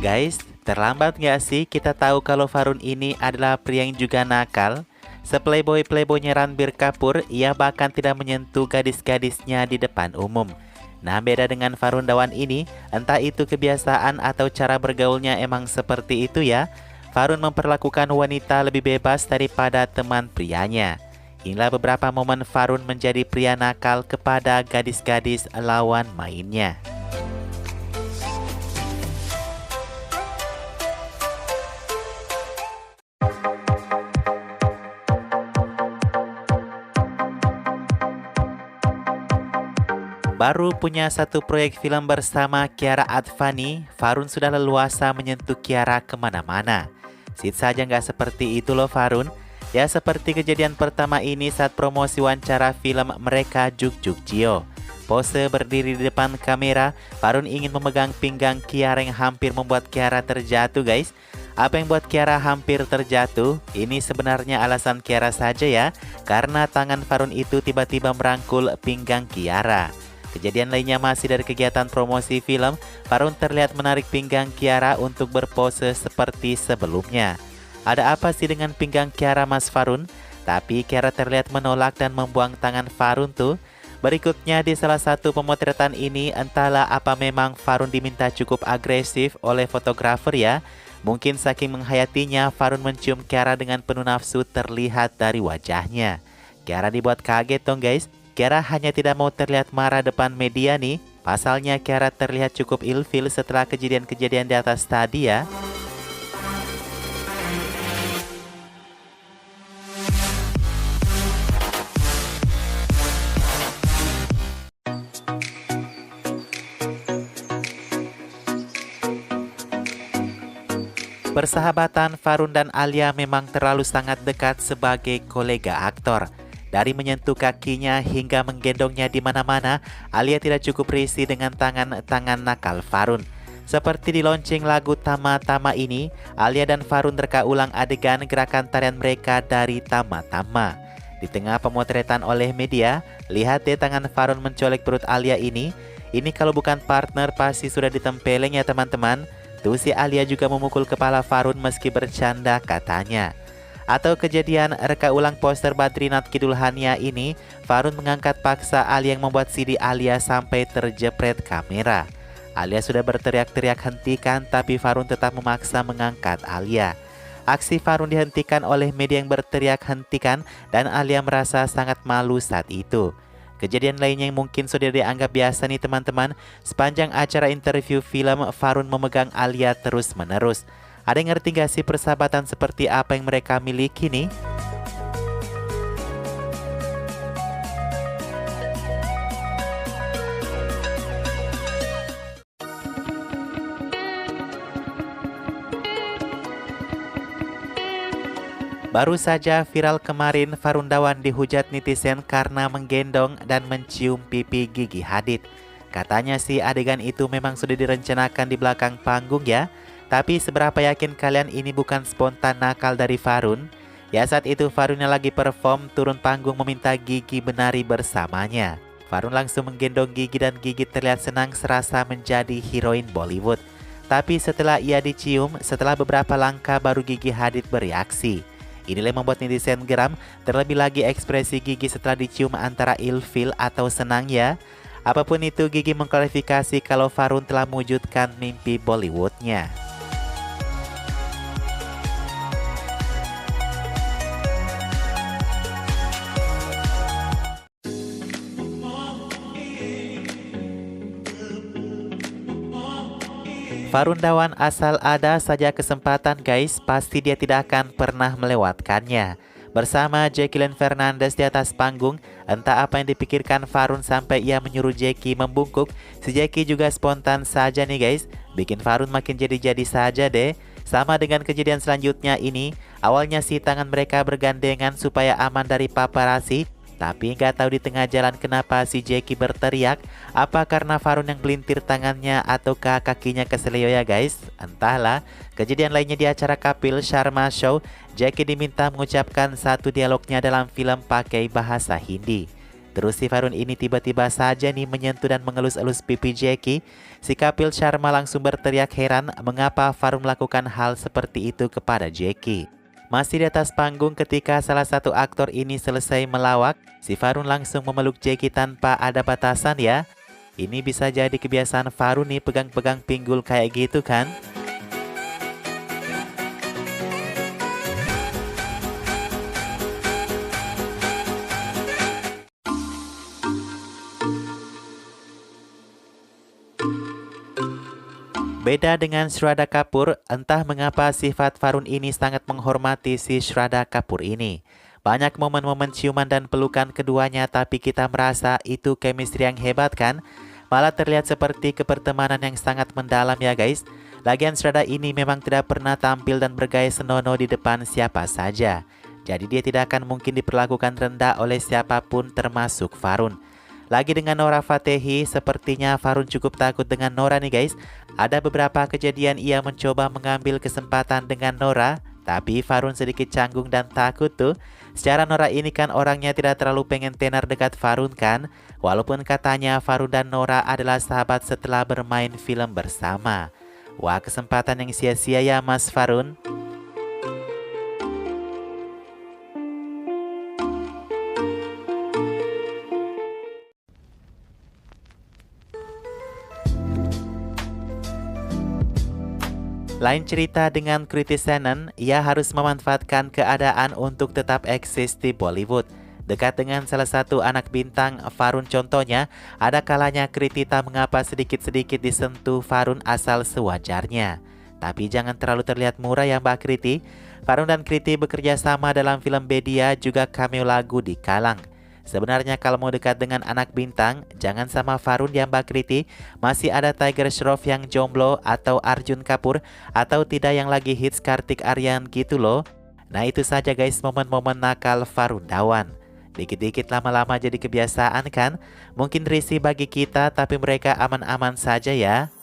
Guys, terlambat nggak sih kita tahu kalau Farun ini adalah pria yang juga nakal? Seplayboy-playboynya Ranbir Kapoor, ia bahkan tidak menyentuh gadis-gadisnya di depan umum. Nah, beda dengan Farun Dhawan ini, entah itu kebiasaan atau cara bergaulnya emang seperti itu ya. Farun memperlakukan wanita lebih bebas daripada teman prianya. Inilah beberapa momen Farun menjadi pria nakal kepada gadis-gadis lawan mainnya. Baru punya satu proyek film bersama Kiara Advani, Farun sudah leluasa menyentuh Kiara kemana-mana. Sit saja nggak seperti itu loh Farun. Ya seperti kejadian pertama ini saat promosi wawancara film mereka Juk Juk Cio. Pose berdiri di depan kamera, Farun ingin memegang pinggang Kiara yang hampir membuat Kiara terjatuh guys. Apa yang buat Kiara hampir terjatuh? Ini sebenarnya alasan Kiara saja ya, karena tangan Farun itu tiba-tiba merangkul pinggang Kiara. Kejadian lainnya masih dari kegiatan promosi film, Farun terlihat menarik pinggang Kiara untuk berpose seperti sebelumnya. Ada apa sih dengan pinggang Kiara Mas Farun? Tapi Kiara terlihat menolak dan membuang tangan Farun tuh. Berikutnya di salah satu pemotretan ini, entahlah apa memang Farun diminta cukup agresif oleh fotografer ya. Mungkin saking menghayatinya, Farun mencium Kiara dengan penuh nafsu terlihat dari wajahnya. Kiara dibuat kaget dong guys. Kiara hanya tidak mau terlihat marah depan media nih. Pasalnya Kiara terlihat cukup ilfil setelah kejadian-kejadian di atas tadi ya. Persahabatan Farun dan Alia memang terlalu sangat dekat sebagai kolega aktor. Dari menyentuh kakinya hingga menggendongnya di mana-mana, Alia tidak cukup risih dengan tangan-tangan nakal Farun. Seperti di launching lagu Tama-Tama ini, Alia dan Farun reka ulang adegan gerakan tarian mereka dari Tama-Tama. Di tengah pemotretan oleh media, lihat deh tangan Farun mencolek perut Alia ini. Ini kalau bukan partner pasti sudah ditempeleng ya teman-teman. Tuh si Alia juga memukul kepala Farun meski bercanda katanya. Atau kejadian reka ulang poster Badrinath Kidul Hania ini, Farun mengangkat paksa Alia yang membuat CD Alia sampai terjepret kamera. Alia sudah berteriak-teriak hentikan, tapi Farun tetap memaksa mengangkat Alia. Aksi Farun dihentikan oleh media yang berteriak hentikan dan Alia merasa sangat malu saat itu. Kejadian lainnya yang mungkin sudah dianggap biasa nih teman-teman, sepanjang acara interview film Farun memegang Alia terus-menerus. Ada yang ngerti gak sih persahabatan seperti apa yang mereka miliki nih? Baru saja viral kemarin Farun Dhawan dihujat netizen karena menggendong dan mencium pipi Gigi Hadid. Katanya sih adegan itu memang sudah direncanakan di belakang panggung ya. Tapi seberapa yakin kalian ini bukan spontan nakal dari Farun? Ya saat itu Farunnya lagi perform turun panggung meminta Gigi menari bersamanya. Farun langsung menggendong Gigi dan Gigi terlihat senang serasa menjadi heroin Bollywood. Tapi setelah ia dicium, setelah beberapa langkah baru Gigi Hadid bereaksi. Inilah yang membuat netizen geram, terlebih lagi ekspresi Gigi setelah dicium antara ilfil atau senang ya. Apapun itu Gigi mengklarifikasi kalau Farun telah mewujudkan mimpi Bollywoodnya. Farun Dhawan asal ada saja kesempatan guys, pasti dia tidak akan pernah melewatkannya. Bersama Jacqueline Fernandez di atas panggung, entah apa yang dipikirkan Farun sampai ia menyuruh Jackie membungkuk. Si Jackie juga spontan saja nih guys, bikin Farun makin jadi-jadi saja deh. Sama dengan kejadian selanjutnya ini, awalnya sih tangan mereka bergandengan supaya aman dari paparazzi. Tapi nggak tahu di tengah jalan kenapa si Jackie berteriak. Apa karena Farun yang belintir tangannya ataukah kakinya keseleo ya guys? Entahlah. Kejadian lainnya di acara Kapil Sharma Show, Jackie diminta mengucapkan satu dialognya dalam film pakai bahasa Hindi. Terus si Farun ini tiba-tiba saja nih menyentuh dan mengelus-elus pipi Jackie. Si Kapil Sharma langsung berteriak heran mengapa Farun melakukan hal seperti itu kepada Jackie. Masih di atas panggung ketika salah satu aktor ini selesai melawak, si Farun langsung memeluk Jackie tanpa ada batasan ya. Ini bisa jadi kebiasaan Farun nih pegang-pegang pinggul kayak gitu kan. Beda dengan Shraddha Kapoor, entah mengapa sifat Farun ini sangat menghormati si Shraddha Kapoor ini. Banyak momen-momen ciuman dan pelukan keduanya tapi kita merasa itu chemistry yang hebat kan? Malah terlihat seperti kepertemanan yang sangat mendalam ya guys. Lagian Shraddha ini memang tidak pernah tampil dan bergaya senonoh di depan siapa saja. Jadi dia tidak akan mungkin diperlakukan rendah oleh siapapun termasuk Farun. Lagi dengan Nora Fatehi, sepertinya Farun cukup takut dengan Nora nih guys. Ada beberapa kejadian ia mencoba mengambil kesempatan dengan Nora, tapi Farun sedikit canggung dan takut tuh. Secara Nora ini kan orangnya tidak terlalu pengen tenar dekat Farun kan. Walaupun katanya Farun dan Nora adalah sahabat setelah bermain film bersama. Wah, kesempatan yang sia-sia ya Mas Farun. Lain cerita dengan Kriti Sanon, ia harus memanfaatkan keadaan untuk tetap eksis di Bollywood. Dekat dengan salah satu anak bintang Farun contohnya, ada kalanya Kriti tak mengapa sedikit-sedikit disentuh Farun asal sewajarnya. Tapi jangan terlalu terlihat murah ya Mbak Kriti. Farun dan Kriti bekerja sama dalam film Bedia juga cameo lagu di Kalang. Sebenarnya kalau mau dekat dengan anak bintang, jangan sama Farun ya Mbak Kriti. Masih ada Tiger Shroff yang jomblo atau Arjun Kapoor atau tidak yang lagi hits Kartik Aryan gitu loh. Nah itu saja guys momen-momen nakal Farun Dhawan. Dikit-dikit lama-lama jadi kebiasaan kan? Mungkin risih bagi kita tapi mereka aman-aman saja ya.